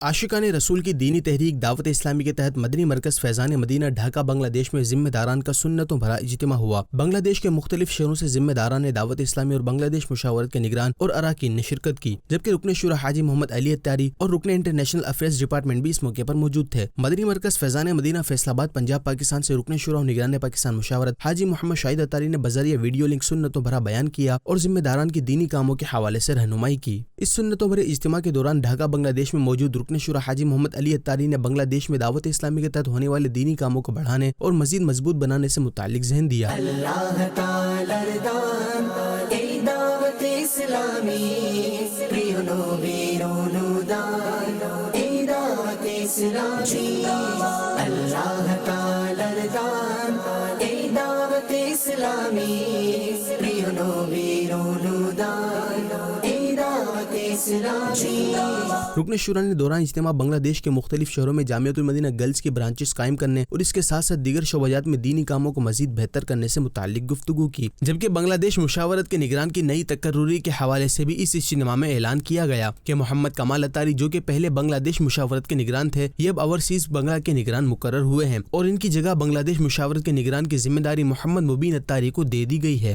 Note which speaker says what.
Speaker 1: عاشقان رسول کی دینی تحریک دعوت اسلامی کے تحت مدنی مرکز فیضان مدینہ ڈھاکہ بنگلہ دیش میں ذمہ داران کا سنتوں بھرا اجتماع ہوا۔ بنگلہ دیش کے مختلف شہروں سے ذمہ داران نے دعوت اسلامی اور بنگلہ دیش مشاورت کے نگران اور اراکین نے شرکت کی، جبکہ رکن شورا حاجی محمد علی اتاری اور رکن انٹرنیشنل افیئرز ڈپارٹمنٹ بھی اس موقع پر موجود تھے۔ مدنی مرکز فیضان مدینہ فیصل آباد پنجاب پاکستان سے رکن شورا اور نگران پاکستان مشاورت حاجی محمد شاہد اتاری نے بذریعہ ویڈیو لنک سنتوں بھرا بیان کیا اور ذمہ داران کی دینی کاموں کے حوالے سے رہنمائی کی۔ اس سنتوں بھرے اجتماع کے دوران ڈھاکہ بنگلہ دیش میں موجود رکن شورا حاجی محمد علی اتاری نے بنگلہ دیش میں دعوت اسلامی کے تحت ہونے والے دینی کاموں کو بڑھانے اور مزید مضبوط بنانے سے متعلق ذہن دیا۔
Speaker 2: اللہ تعالی دان ای دعوت اسلامی پریونو بیرونو دان ای دعوت اسلامی اللہ تعالی دان ای دعوت اسلامی پریونو بیرونو دان ای دعوت اسلامی۔
Speaker 1: رکن شورا نے دوران اجتماع بنگلہ دیش کے مختلف شہروں میں جامعۃ المدینہ گرلز کی برانچز قائم کرنے اور اس کے ساتھ ساتھ دیگر شعبات میں دینی کاموں کو مزید بہتر کرنے سے متعلق گفتگو کی، جبکہ بنگلہ دیش مشاورت کے نگران کی نئی تقرری کے حوالے سے بھی اس اجتماع میں اعلان کیا گیا کہ محمد کمال اتاری جو کہ پہلے بنگلہ دیش مشاورت کے نگران تھے، یہ اب اوورسیز بنگلہ کے نگران مقرر ہوئے ہیں اور ان کی جگہ بنگلہ دیش مشاورت کے نگران کی ذمہ داری محمد مبین اتاری کو دے دی گئی ہے۔